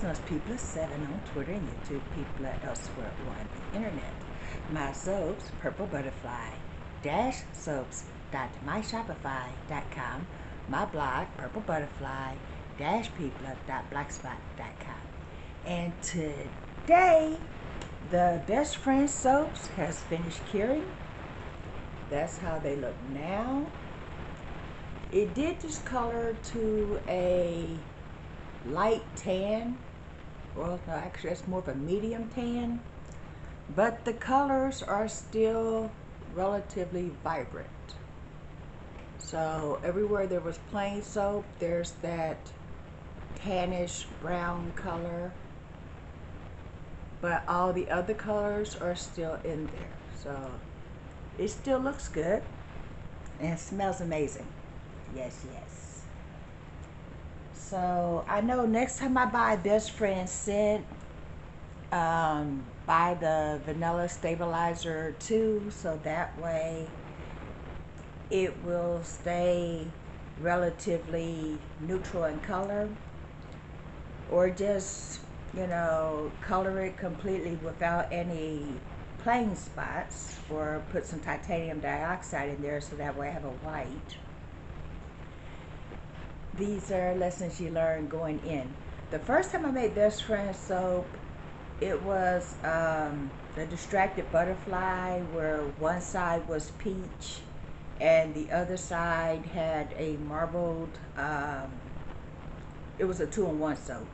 Knows People7 on Twitter and YouTube, people elsewhere on the internet. My soaps, PurpleButterfly-soaps.myshopify.com. My blog, PurpleButterfly-people.blogspot.com. And today, the Best Friend Soaps has finished curing. That's how they look now. It did discolor to a light tan. Well, no, actually that's more of a medium tan, but the colors are still relatively vibrant. So everywhere there was plain soap, there's that tannish brown color, but all the other colors are still in there. So it still looks good and it smells amazing. Yes, yes. So I know next time I buy Best Friend scent, buy the vanilla stabilizer too, so that way it will stay relatively neutral in color, or just, you know, color it completely without any plain spots, or put some titanium dioxide in there so that way I have a white. These are lessons you learn going in. The first time I made Best Friend soap, it was the Distracted Butterfly, where one side was peach and the other side had a marbled, it was a 2-in-1 soap.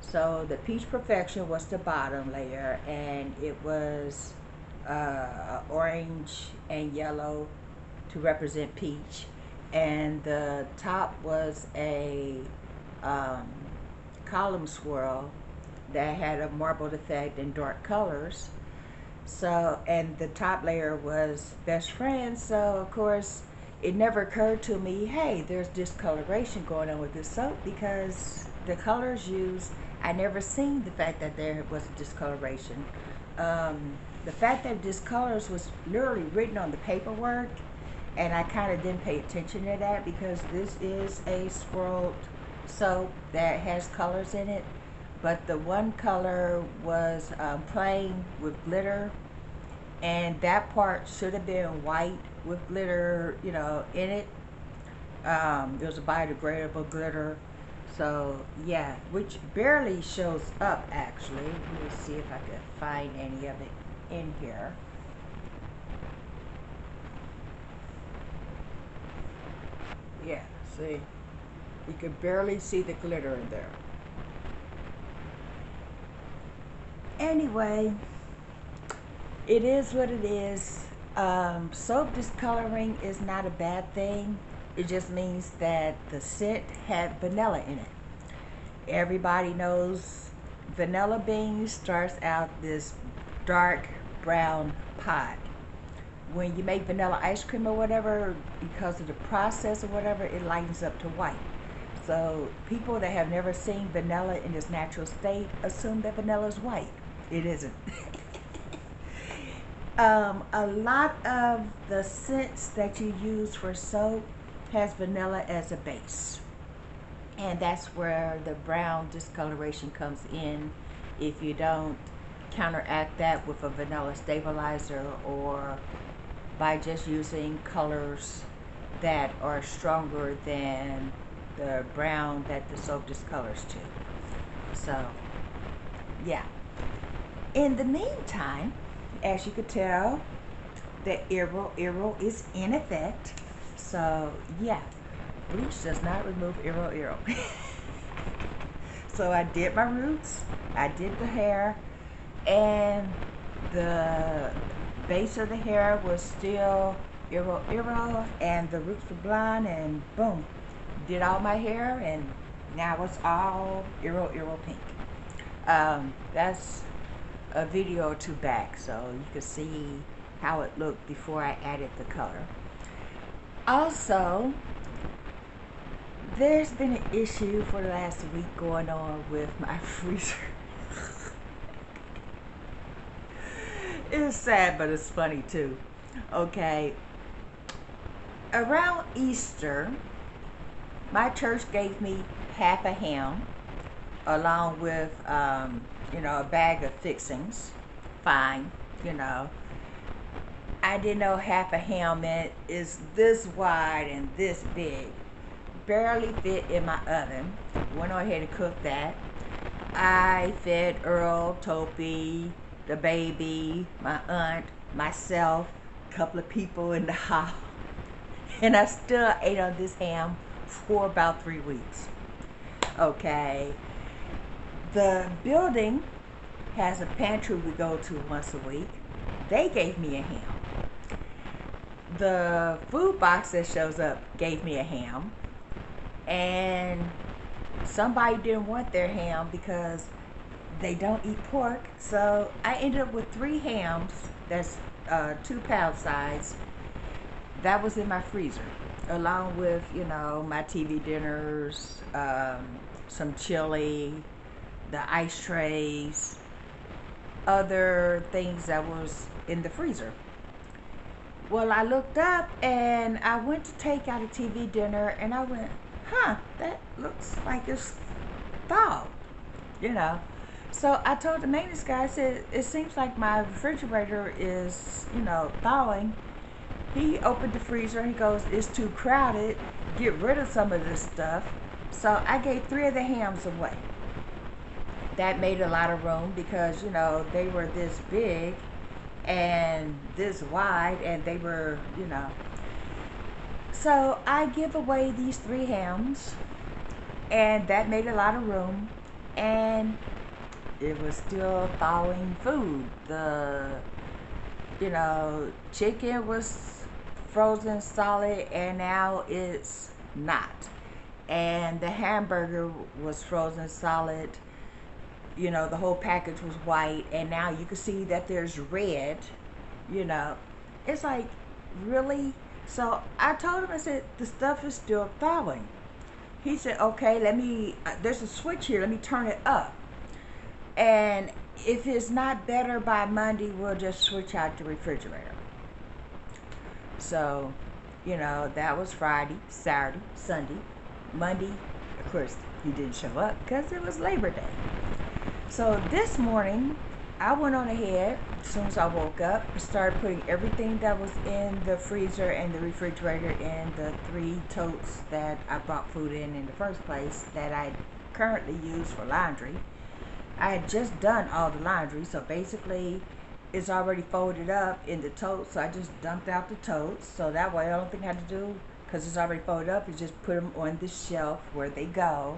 So the Peach Perfection was the bottom layer, and it was orange and yellow to represent peach. And the top was a column swirl that had a marbled effect in dark colors. So, and the top layer was Best Friend. So of course it never occurred to me, hey, there's discoloration going on with this soap, because the colors used, I never seen the fact that there was a discoloration. The fact that discolors was literally written on the paperwork, and I kind of didn't pay attention to that, because this is a swirled soap that has colors in it. But the one color was plain with glitter, and that part should have been white with glitter, you know, in it. There was a biodegradable glitter. So yeah, which barely shows up actually. Let me see if I could find any of it in here. Yeah, see, you could barely see the glitter in there. Anyway, it is what it is. Soap discoloring is not a bad thing. It just means that the scent had vanilla in it. Everybody knows vanilla bean starts out this dark brown pot. When you make vanilla ice cream or whatever, because of the process or whatever, it lightens up to white. So people that have never seen vanilla in its natural state assume that vanilla is white. It isn't. A lot of the scents that you use for soap has vanilla as a base, and that's where the brown discoloration comes in if you don't counteract that with a vanilla stabilizer, or by just using colors that are stronger than the brown that the soap discolors to. So yeah, in the meantime, as you could tell, the irro is in effect. So yeah, bleach does not remove irro. So I did my roots, I did the hair, and the base of the hair was still irro, and the roots were blonde, and boom, did all my hair, and now it's all irro pink. That's a video or two back, so you can see how it looked before I added the color. Also, there's been an issue for the last week going on with my freezer. It's sad, but it's funny too. Okay, around Easter, my church gave me half a ham along with, a bag of fixings. Fine, you know. I didn't know half a ham is this wide and this big. Barely fit in my oven. Went on ahead and cooked that. I fed Earl, Topi, the baby, my aunt, myself, a couple of people in the house. And I still ate on this ham for about 3 weeks. Okay. The building has a pantry we go to once a week. They gave me a ham. The food box that shows up gave me a ham. And somebody didn't want their ham because they don't eat pork. So I ended up with 3 hams. That's 2-pound size. That was in my freezer, along with, my TV dinners, some chili, the ice trays, other things that was in the freezer. Well, I looked up and I went to take out a TV dinner and I went, that looks like it's thawed, So I told the maintenance guy, I said, it seems like my refrigerator is, thawing. He opened the freezer and he goes, it's too crowded, get rid of some of this stuff. So I gave 3 of the hams away. That made a lot of room because, they were this big and this wide and they were, So I give away these 3 hams and that made a lot of room and it was still thawing food. The, chicken was frozen solid and now it's not. And the hamburger was frozen solid. The whole package was white and now you can see that there's red. It's like, really? So I told him, I said, the stuff is still thawing. He said, okay, there's a switch here, let me turn it up. And if it's not better by Monday, we'll just switch out the refrigerator. So, that was Friday, Saturday, Sunday. Monday, of course, he didn't show up because it was Labor Day. So this morning, I went on ahead, as soon as I woke up, started putting everything that was in the freezer and the refrigerator in the 3 totes that I brought food in the first place that I currently use for laundry. I had just done all the laundry, so basically it's already folded up in the totes, so I just dumped out the totes. So that way, the only thing I had to do, because it's already folded up, is just put them on the shelf where they go.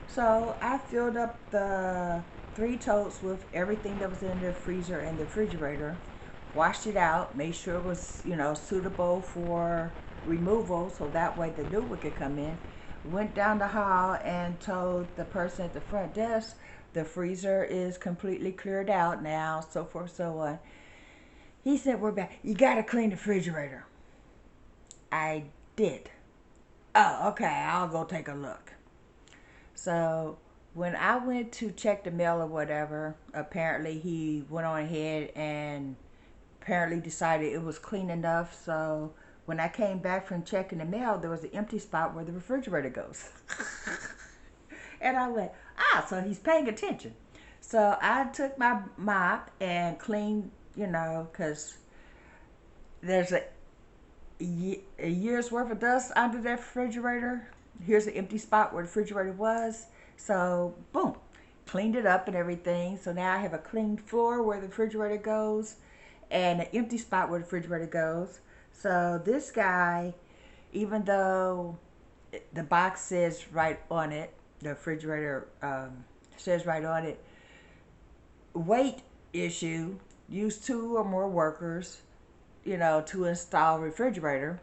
So I filled up the 3 totes with everything that was in the freezer and the refrigerator, washed it out, made sure it was, suitable for removal, so that way the new one could come in. Went down the hall and told the person at the front desk, the freezer is completely cleared out now, so forth, so on. He said, we're back. You got to clean the refrigerator. I did. Oh, okay, I'll go take a look. So when I went to check the mail or whatever, apparently he went on ahead and apparently decided it was clean enough. So when I came back from checking the mail, there was an empty spot where the refrigerator goes. And I went, so he's paying attention. So I took my mop and cleaned, because there's a year's worth of dust under that refrigerator. Here's an empty spot where the refrigerator was. So, boom, cleaned it up and everything. So now I have a clean floor where the refrigerator goes and an empty spot where the refrigerator goes. So this guy, even though the box says right on it, the refrigerator says right on it, weight issue, use 2 or more workers, to install a refrigerator.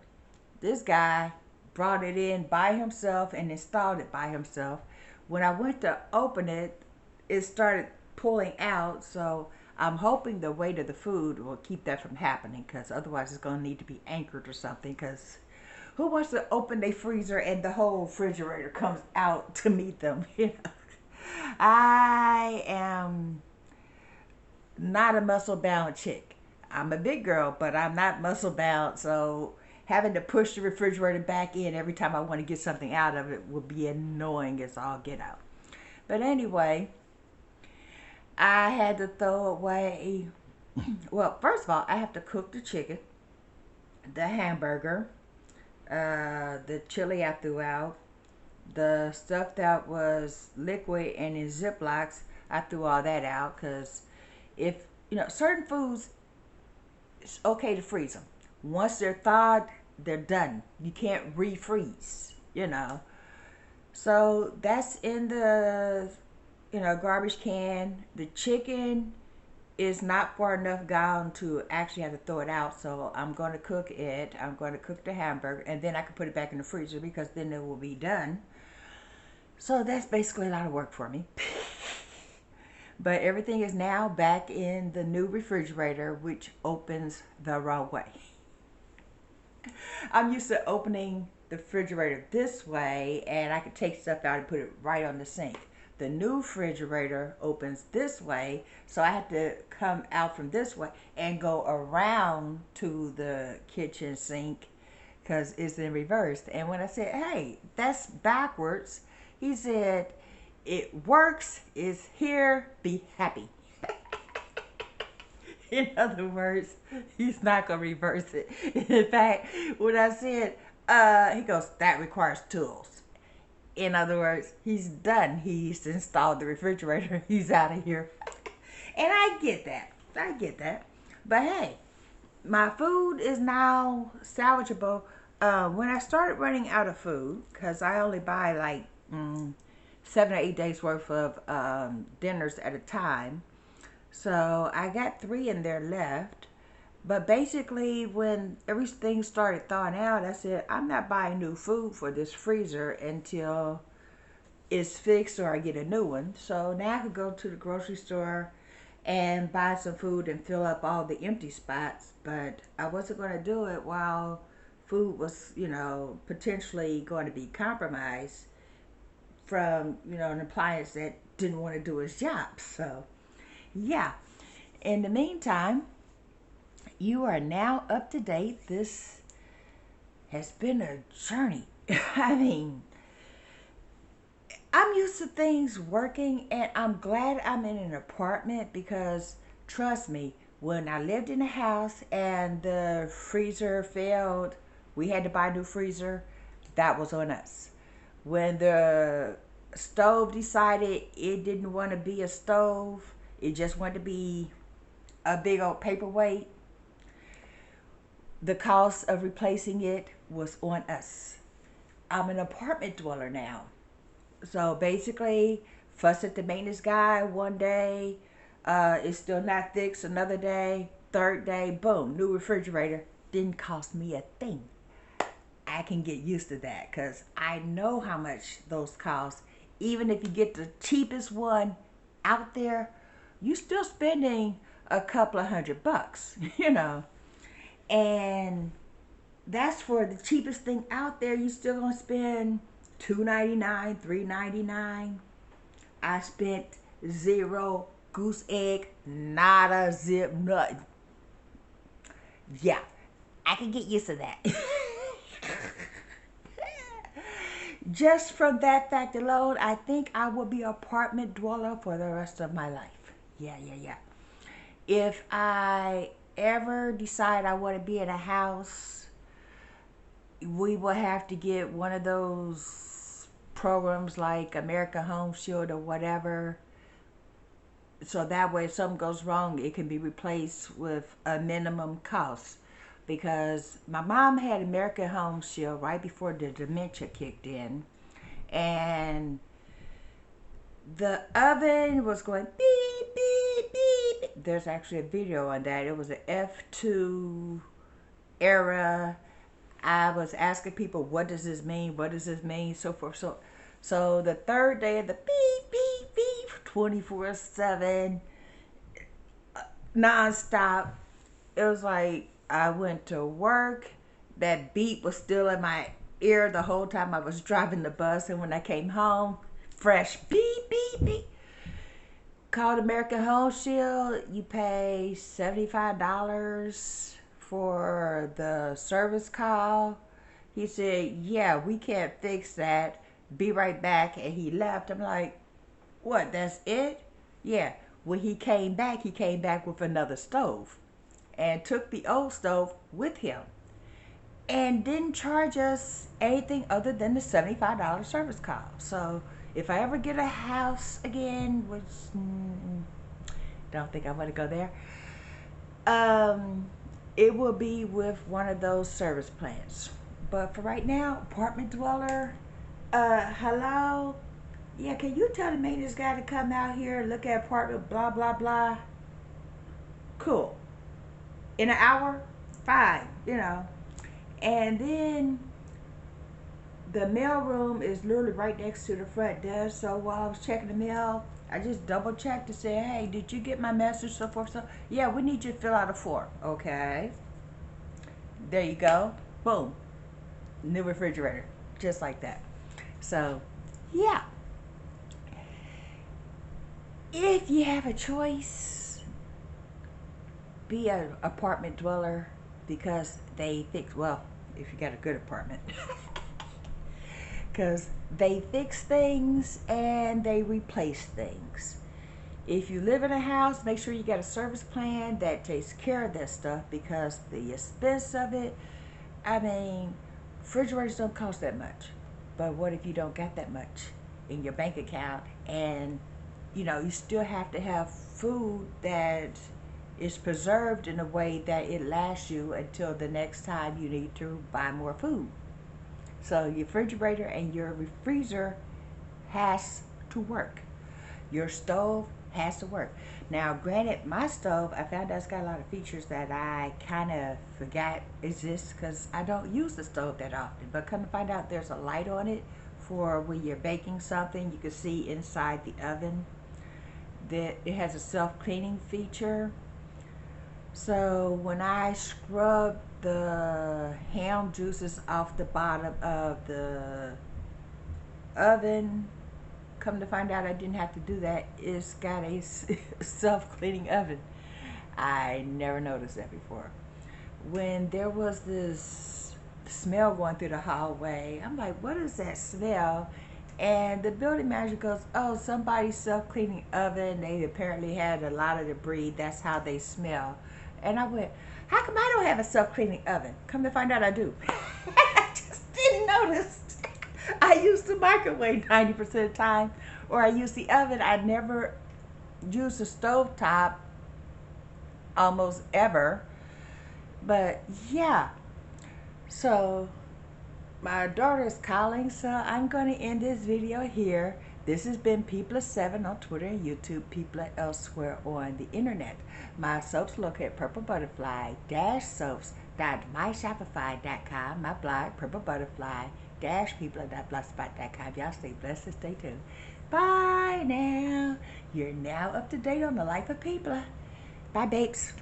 This guy brought it in by himself and installed it by himself. When I went to open it, it started pulling out, so I'm hoping the weight of the food will keep that from happening, because otherwise it's going to need to be anchored or something, because who wants to open their freezer and the whole refrigerator comes out to meet them? I am not a muscle-bound chick. I'm a big girl, but I'm not muscle-bound, so having to push the refrigerator back in every time I want to get something out of it will be annoying as all get out. But anyway, I had to throw away. Well, first of all, I have to cook the chicken, the hamburger, the chili I threw out, the stuff that was liquid and in Ziplocs, I threw all that out because if certain foods, it's okay to freeze them. Once they're thawed, they're done. You can't refreeze. So that's in the garbage can. The chicken is not far enough gone to actually have to throw it out. So I'm going to cook it. I'm going to cook the hamburger, and then I can put it back in the freezer because then it will be done. So that's basically a lot of work for me. But everything is now back in the new refrigerator, which opens the wrong way. I'm used to opening the refrigerator this way, and I can take stuff out and put it right on the sink. The new refrigerator opens this way, so I have to come out from this way and go around to the kitchen sink because it's in reverse. And when I said, hey, that's backwards, he said, it works, it's here, be happy. In other words, he's not going to reverse it. In fact, when I said, he goes, that requires tools. In other words, he's done. He's installed the refrigerator. He's out of here. And I get that. But hey, my food is now salvageable. When I started running out of food, because I only buy like 7 or 8 days worth of dinners at a time. So I got 3 in there left. But basically, when everything started thawing out, I said, I'm not buying new food for this freezer until it's fixed or I get a new one. So now I could go to the grocery store and buy some food and fill up all the empty spots. But I wasn't going to do it while food was, potentially going to be compromised from, an appliance that didn't want to do its job. So, yeah. In the meantime, you are now up to date. This has been a journey. I mean, I'm used to things working, and I'm glad I'm in an apartment because, trust me, when I lived in a house and the freezer failed, we had to buy a new freezer, that was on us. When the stove decided it didn't want to be a stove, it just wanted to be a big old paperweight, the cost of replacing it was on us. I'm an apartment dweller now. So basically, fuss at the maintenance guy one day, it's still not fixed another day, third day, boom, new refrigerator. Didn't cost me a thing. I can get used to that because I know how much those cost. Even if you get the cheapest one out there, you're still spending a couple of $100, And that's for the cheapest thing out there. You still gonna spend $2.99, $3.99. I spent 0, goose egg, nada, zip, nothing. Yeah, I can get used to that. Just from that fact alone, I think I will be an apartment dweller for the rest of my life. Yeah. If I ever decide I want to be in a house, we will have to get one of those programs like American Home Shield or whatever, so that way if something goes wrong, it can be replaced with a minimum cost. Because my mom had American Home Shield right before the dementia kicked in, and the oven was going beep, beep, beep. There's actually a video on that. It was an F2 era. I was asking people, what does this mean? What does this mean? So forth. So the third day of the beep, beep, beep, 24/7, nonstop. It was like I went to work. That beep was still in my ear the whole time I was driving the bus. And when I came home, fresh beep, beep, beep. Called American Home Shield. You pay $75 for the service call. He said, yeah, we can't fix that. Be right back. And he left. I'm like, What, that's it? Yeah. When he came back with another stove and took the old stove with him and didn't charge us anything other than the $75 service call. So if I ever get a house again, which don't think I want to go there, it will be with one of those service plans. But for right now, apartment dweller, hello? Yeah, can you tell the maintenance guy to come out here and look at apartment blah, blah, blah? Cool. In an hour? Fine, you know. And then the mail room is literally right next to the front desk. So while I was checking the mail, I just double checked to say, hey, did you get my message, so forth? So, yeah, we need you to fill out a form. Okay. There you go. Boom. New refrigerator. Just like that. So, yeah. If you have a choice, be an apartment dweller because they fix, well, if you got a good apartment. Because they fix things and they replace things. If you live in a house, make sure you got a service plan that takes care of that stuff, because the expense of it, I mean, refrigerators don't cost that much. But what if you don't got that much in your bank account, and you know, you still have to have food that is preserved in a way that it lasts you until the next time you need to buy more food. So your refrigerator and your freezer has to work. Your stove has to work. Now, granted, my stove, I found out it's got a lot of features that I kind of forgot exist because I don't use the stove that often. But come to find out, there's a light on it for when you're baking something. You can see inside the oven that it has a self-cleaning feature. So when I scrub the ham juices off the bottom of the oven, come to find out I didn't have to do that. It's got a self-cleaning oven. I never noticed that before. When there was this smell going through the hallway, I'm like, what is that smell? And the building manager goes, oh, somebody's self-cleaning oven. They apparently had a lot of debris. That's how they smell. And I went, how come I don't have a self-cleaning oven? Come to find out I do. I just didn't notice. I use the microwave 90% of the time, or I use the oven. I never use the stovetop almost ever. But yeah, so my daughter is calling, so I'm going to end this video here. This has been People7 on Twitter and YouTube, People elsewhere on the internet. My soaps located at PurpleButterfly-Soaps.myshopify.com. My blog, PurpleButterfly-People.blogspot.com. Y'all stay blessed and stay tuned. Bye now. You're now up to date on the life of people. Bye, babes.